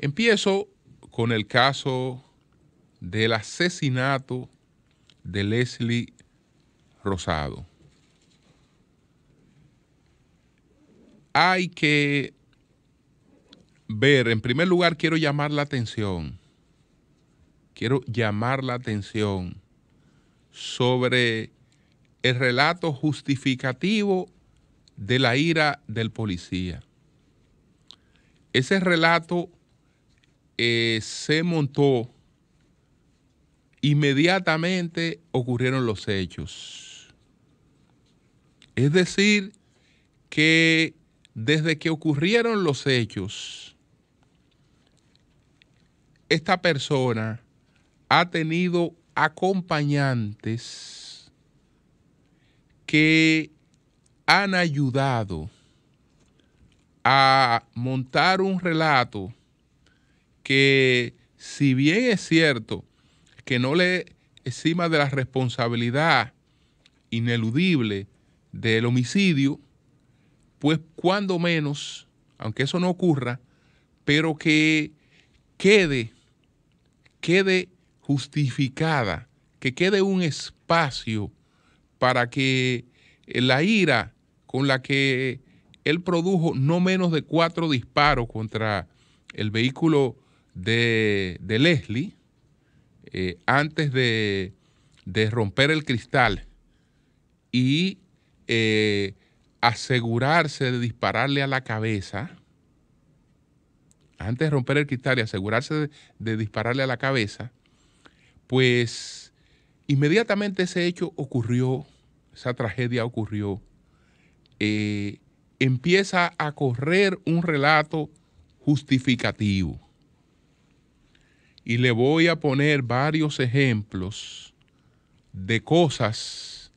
Empiezo con el caso del asesinato de Leslie Rosado. Hay que ver, en primer lugar, quiero llamar la atención sobre el relato justificativo de la ira del policía. Ese relato se montó inmediatamente ocurrieron los hechos. Es decir, que desde que ocurrieron los hechos, esta persona ha tenido acompañantes que han ayudado a montar un relato que, si bien es cierto que no le exima de la responsabilidad ineludible del homicidio, pues cuando menos, aunque eso no ocurra, pero que quede justificada, que quede un espacio para que la ira con la que él produjo no menos de 4 disparos contra el vehículo de Leslie, antes de romper el cristal y asegurarse de dispararle a la cabeza, antes de romper el cristal y asegurarse de dispararle a la cabeza, pues inmediatamente ese hecho ocurrió, esa tragedia ocurrió, empieza a correr un relato justificativo. Y le voy a poner varios ejemplos de cosas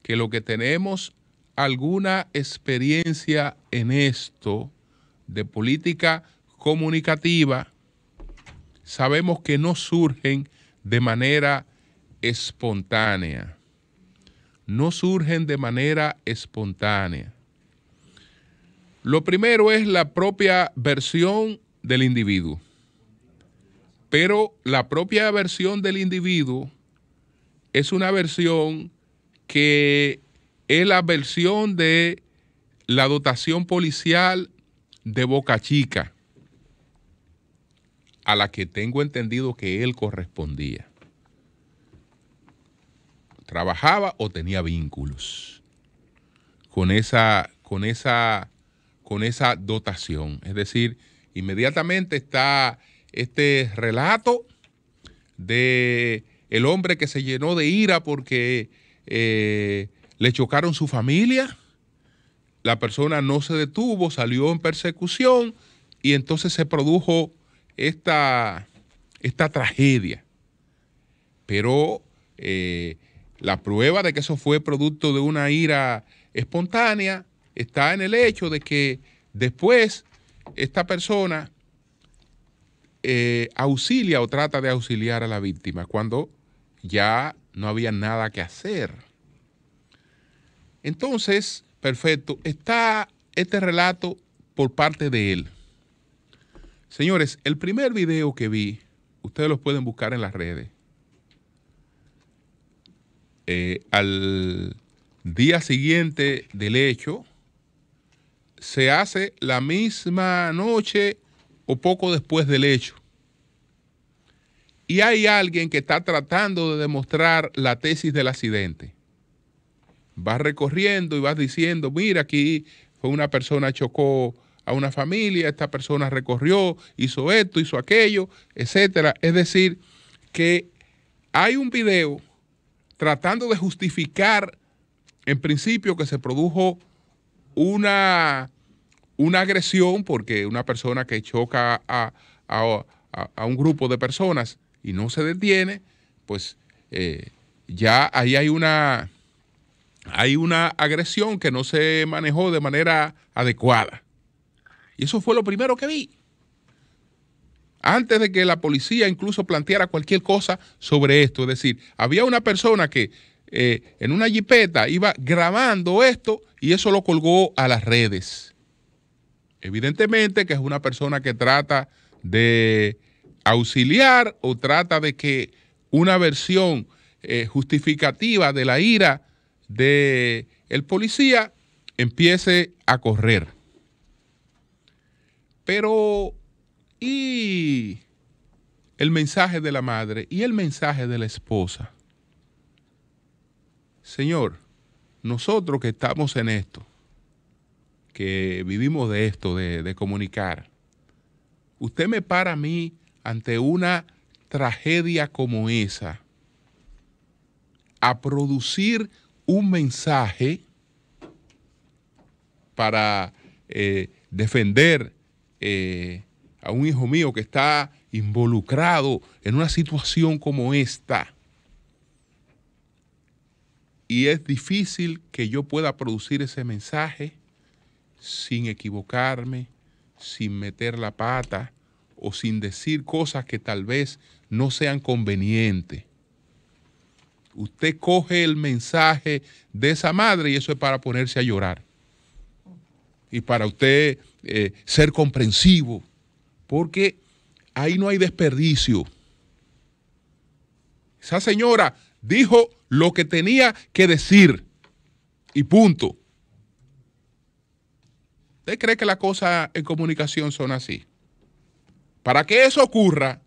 que lo que tenemos alguna experiencia en esto de política comunicativa, sabemos que no surgen de manera espontánea. No surgen de manera espontánea. Lo primero es la propia versión del individuo. Pero la propia versión del individuo es una versión que es la versión de la dotación policial de Boca Chica, a la que tengo entendido que él correspondía. Trabajaba o tenía vínculos con esa dotación. Es decir, inmediatamente está este relato de el hombre que se llenó de ira porque le chocaron su familia. La persona no se detuvo, salió en persecución y entonces se produjo esta tragedia. Pero la prueba de que eso fue producto de una ira espontánea está en el hecho de que después esta persona auxilia o trata de auxiliar a la víctima cuando ya no había nada que hacer. Entonces, perfecto, está este relato por parte de él. Señores, el primer video que vi, ustedes lo pueden buscar en las redes. Al día siguiente del hecho, se hace la misma noche o poco después del hecho. Y hay alguien que está tratando de demostrar la tesis del accidente. Va recorriendo y va diciendo, mira, aquí fue una persona chocó a una familia, esta persona recorrió, hizo esto, hizo aquello, etcétera. Es decir, que hay un video tratando de justificar en principio que se produjo una agresión porque una persona que choca a un grupo de personas y no se detiene, pues ya ahí hay una agresión que no se manejó de manera adecuada. Y eso fue lo primero que vi. Antes de que la policía incluso planteara cualquier cosa sobre esto. Es decir, había una persona que en una jipeta iba grabando esto y eso lo colgó a las redes. Evidentemente que es una persona que trata de auxiliar o trata de que una versión justificativa de la ira del policía empiece a correr. Pero, ¿y el mensaje de la madre? ¿Y el mensaje de la esposa? Señor, nosotros que estamos en esto, que vivimos de esto, de comunicar, usted me para a mí ante una tragedia como esa, a producir un mensaje para defender a un hijo mío que está involucrado en una situación como esta. Y es difícil que yo pueda producir ese mensaje sin equivocarme, sin meter la pata o sin decir cosas que tal vez no sean convenientes. Usted coge el mensaje de esa madre y eso es para ponerse a llorar. Y para usted ser comprensivo, porque ahí no hay desperdicio. Esa señora dijo lo que tenía que decir y punto. ¿Usted cree que las cosas en comunicación son así? Para que eso ocurra,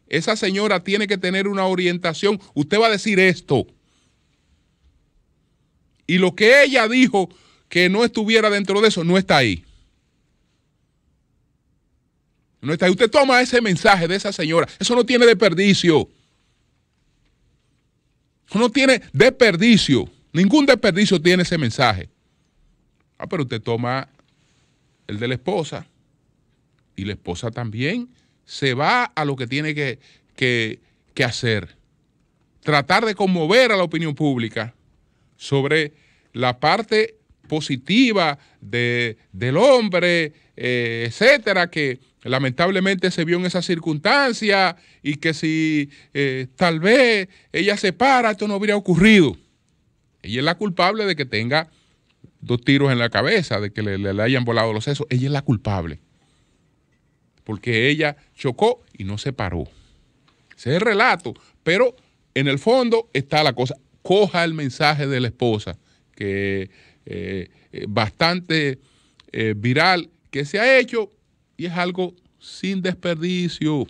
esa señora tiene que tener una orientación. Usted va a decir esto. Y lo que ella dijo que no estuviera dentro de eso, no está ahí. No está ahí. Usted toma ese mensaje de esa señora. Eso no tiene desperdicio. No tiene desperdicio. Ningún desperdicio tiene ese mensaje. Pero usted toma el de la esposa. Y la esposa también se va a lo que tiene que hacer. Tratar de conmover a la opinión pública sobre la parte positiva del hombre, etcétera, que lamentablemente se vio en esa circunstancia y que si tal vez ella se para, esto no habría ocurrido. Ella es la culpable de que tenga 2 tiros en la cabeza, de que le hayan volado los sesos. Ella es la culpable. Porque ella chocó y no se paró. Ese es el relato, pero en el fondo está la cosa. Coja el mensaje de la esposa, que bastante viral que se ha hecho y es algo sin desperdicio.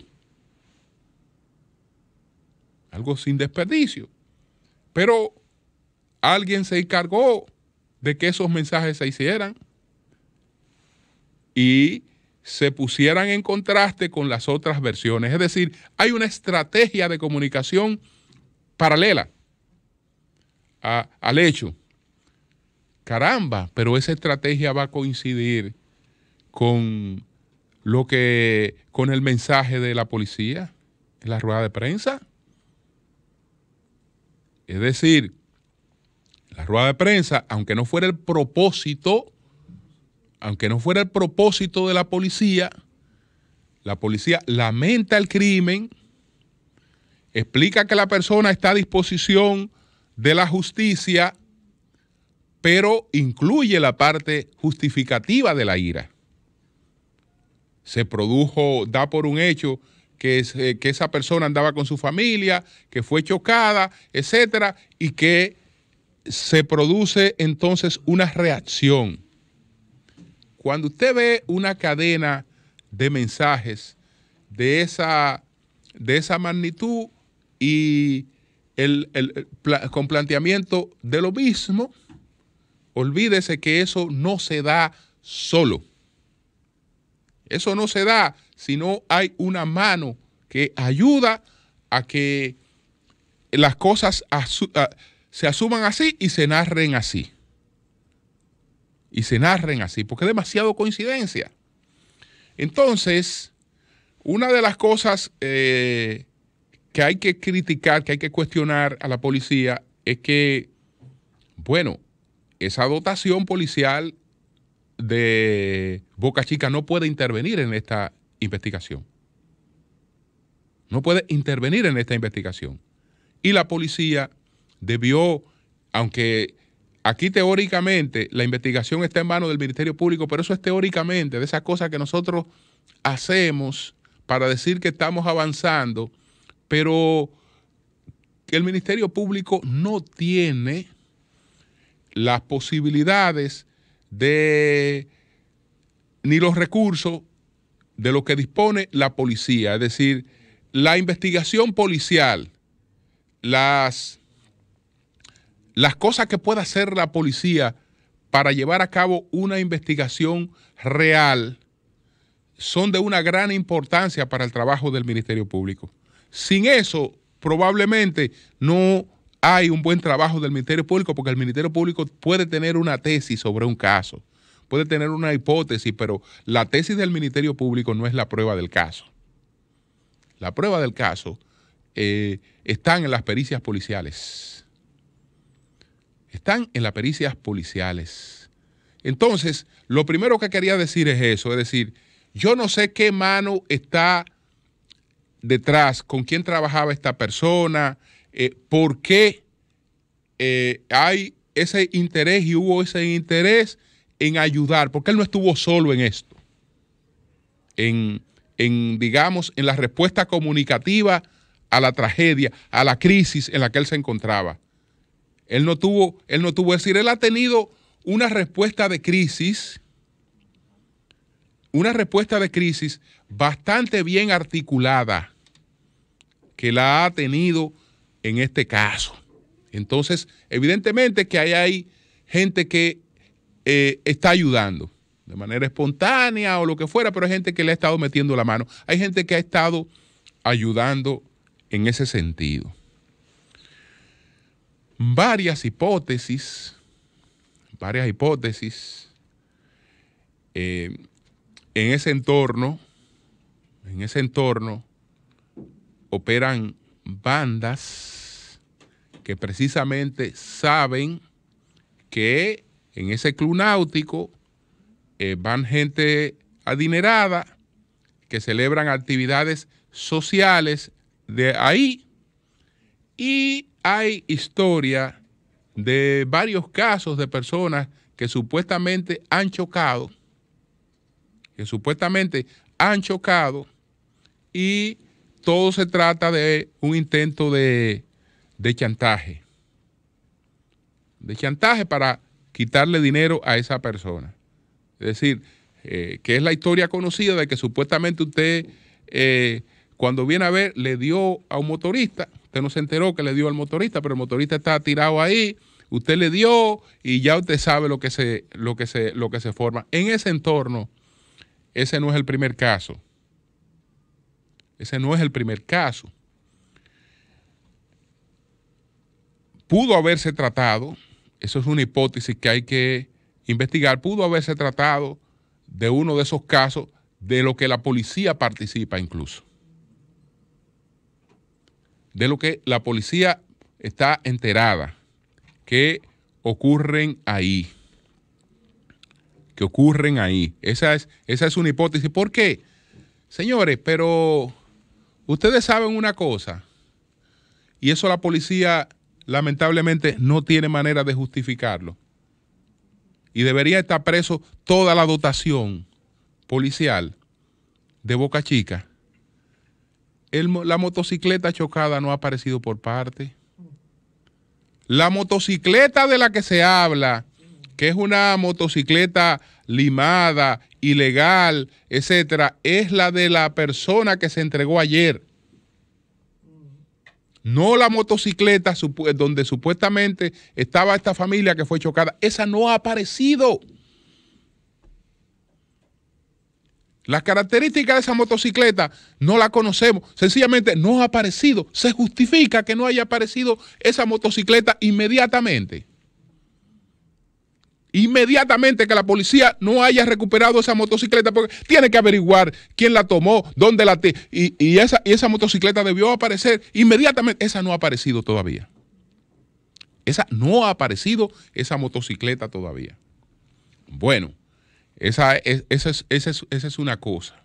Algo sin desperdicio. Pero alguien se encargó de que esos mensajes se hicieran y se pusieran en contraste con las otras versiones. Es decir, hay una estrategia de comunicación paralela al hecho. Caramba, pero esa estrategia va a coincidir con con el mensaje de la policía en la rueda de prensa. Es decir, la rueda de prensa, aunque no fuera el propósito de la policía lamenta el crimen, explica que la persona está a disposición de la justicia, pero incluye la parte justificativa de la ira. Se produjo, da por un hecho que esa persona andaba con su familia, que fue chocada, etcétera, y que se produce entonces una reacción. Cuando usted ve una cadena de mensajes de esa magnitud y con planteamiento de lo mismo, olvídese que eso no se da solo. Eso no se da si no hay una mano que ayuda a que las cosas se asuman así y se narren así. Porque es demasiado coincidencia. Entonces, una de las cosas que hay que criticar, que hay que cuestionar a la policía es que, bueno, esa dotación policial de Boca Chica no puede intervenir en esta investigación. No puede intervenir en esta investigación. Y la policía debió, aunque aquí teóricamente la investigación está en manos del Ministerio Público, pero eso es teóricamente, de esas cosas que nosotros hacemos para decir que estamos avanzando, pero que el Ministerio Público no tiene las posibilidades ni los recursos de lo que dispone la policía. Es decir, la investigación policial, las cosas que pueda hacer la policía para llevar a cabo una investigación real son de una gran importancia para el trabajo del Ministerio Público. Sin eso, probablemente no hay un buen trabajo del Ministerio Público, porque el Ministerio Público puede tener una tesis sobre un caso, puede tener una hipótesis, pero la tesis del Ministerio Público no es la prueba del caso. La prueba del caso están en las pericias policiales. Están en las pericias policiales. Entonces, lo primero que quería decir es eso, es decir, yo no sé qué mano está detrás, con quién trabajaba esta persona, por qué hay ese interés y hubo ese interés en ayudar, porque él no estuvo solo en esto, digamos, en la respuesta comunicativa a la tragedia, a la crisis en la que él se encontraba. Él no tuvo, es decir, él ha tenido una respuesta de crisis bastante bien articulada, que la ha tenido en este caso. Entonces, evidentemente que hay gente que está ayudando de manera espontánea o lo que fuera, pero hay gente que le ha estado metiendo la mano. Hay gente que ha estado ayudando en ese sentido. Varias hipótesis en ese entorno operan bandas que precisamente saben que en ese club náutico van gente adinerada que celebran actividades sociales de ahí, y hay historia de varios casos de personas que supuestamente han chocado, y todo se trata de un intento de chantaje. De chantaje para quitarle dinero a esa persona. Es decir, que es la historia conocida de que supuestamente usted, cuando viene a ver, le dio a un motorista. Usted no se enteró que le dio al motorista, pero el motorista está tirado ahí. Usted le dio y ya usted sabe lo que se forma. En ese entorno, ese no es el primer caso. Pudo haberse tratado, eso es una hipótesis que hay que investigar, pudo haberse tratado de uno de esos casos de lo que la policía participa incluso. De lo que la policía está enterada que ocurren ahí. Esa es una hipótesis. ¿Por qué? Señores, pero ustedes saben una cosa, y eso la policía lamentablemente no tiene manera de justificarlo, y debería estar preso toda la dotación policial de Boca Chica. La motocicleta chocada no ha aparecido por parte. La motocicleta de la que se habla, que es una motocicleta limada, ilegal, etcétera, es la de la persona que se entregó ayer. No la motocicleta donde supuestamente estaba esta familia que fue chocada. Esa no ha aparecido. Las características de esa motocicleta no la conocemos. Sencillamente no ha aparecido. Se justifica que no haya aparecido esa motocicleta inmediatamente. Inmediatamente que la policía no haya recuperado esa motocicleta, porque tiene que averiguar quién la tomó, dónde y esa motocicleta debió aparecer inmediatamente. Esa no ha aparecido todavía. Esa motocicleta todavía. Bueno, esa es una cosa.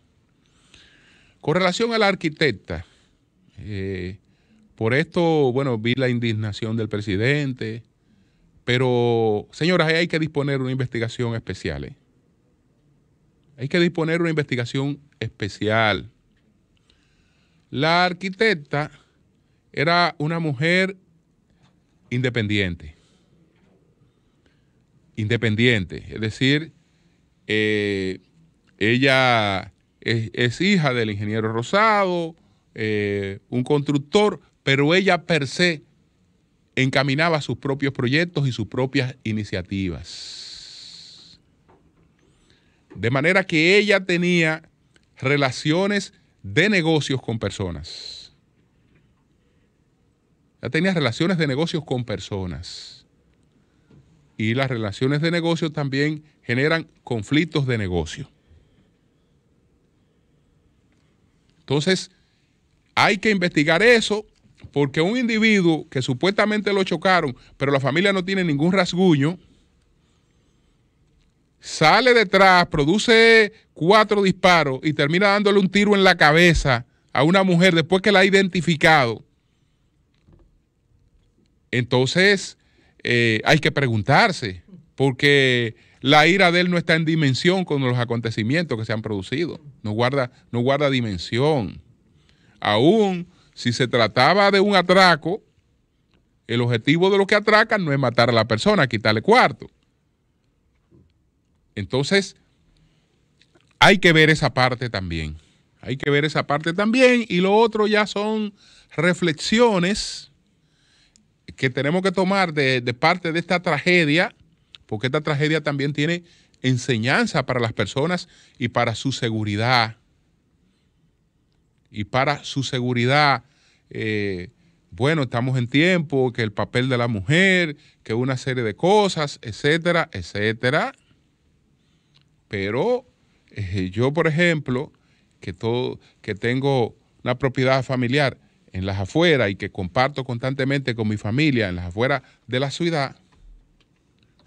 Con relación a la arquitecta, por esto, bueno, vi la indignación del presidente, Pero, señoras, hay que disponer una investigación especial, ¿eh? Hay que disponer una investigación especial. La arquitecta era una mujer independiente. Independiente, es decir, ella es hija del ingeniero Rosado, un constructor, pero ella per se encaminaba sus propios proyectos y sus propias iniciativas. De manera que ella tenía relaciones de negocios con personas. Ella tenía relaciones de negocios con personas. Y las relaciones de negocios también generan conflictos de negocio. Entonces, hay que investigar eso, porque un individuo que supuestamente lo chocaron, pero la familia no tiene ningún rasguño, sale detrás, produce 4 disparos y termina dándole un tiro en la cabeza a una mujer después que la ha identificado. Entonces, hay que preguntarse, porque la ira de él no está en dimensión con los acontecimientos que se han producido. No guarda dimensión. Aún si se trataba de un atraco, el objetivo de los que atracan no es matar a la persona, quitarle cuarto. Entonces, hay que ver esa parte también. Hay que ver esa parte también. Y lo otro ya son reflexiones que tenemos que tomar de parte de esta tragedia, porque esta tragedia también tiene enseñanza para las personas y para su seguridad. Y para su seguridad, bueno, estamos en tiempo, que el papel de la mujer, que una serie de cosas, etcétera, etcétera. Pero yo, por ejemplo, que tengo una propiedad familiar en las afueras y que comparto constantemente con mi familia en las afueras de la ciudad,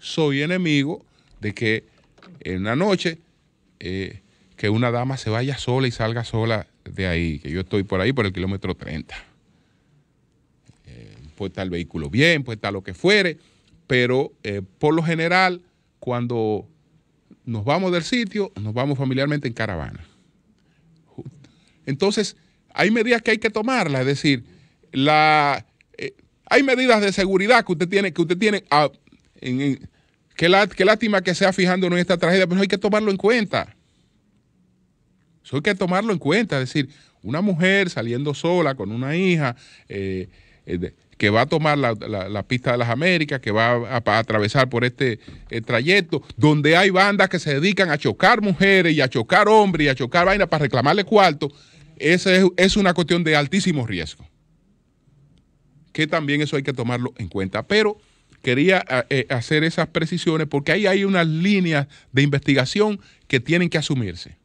soy enemigo de que en una noche que una dama se vaya sola y salga sola de ahí, que yo estoy por ahí por el kilómetro 30. Puede estar el vehículo bien, puede estar lo que fuere, pero por lo general, cuando nos vamos del sitio, nos vamos familiarmente en caravana. Entonces, hay medidas que hay que tomarlas, es decir, hay medidas de seguridad que usted tiene, qué lástima que sea fijándonos en esta tragedia, pero hay que tomarlo en cuenta. Eso hay que tomarlo en cuenta, es decir, una mujer saliendo sola con una hija, que va a tomar la pista de las Américas, que va a atravesar por este trayecto, donde hay bandas que se dedican a chocar mujeres y a chocar hombres y a chocar vainas para reclamarle cuarto, esa es una cuestión de altísimo riesgo. Que también eso hay que tomarlo en cuenta. Pero quería hacer esas precisiones porque ahí hay unas líneas de investigación que tienen que asumirse.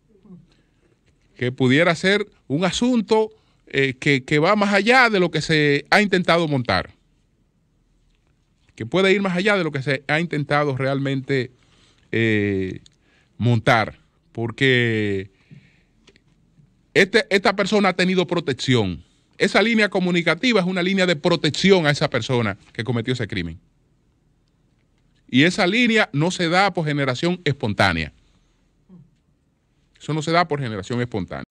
Que pudiera ser un asunto que va más allá de lo que se ha intentado montar. Que puede ir más allá de lo que se ha intentado realmente montar. Porque esta persona ha tenido protección. Esa línea comunicativa es una línea de protección a esa persona que cometió ese crimen. Y esa línea no se da por generación espontánea. Eso no se da por generación espontánea.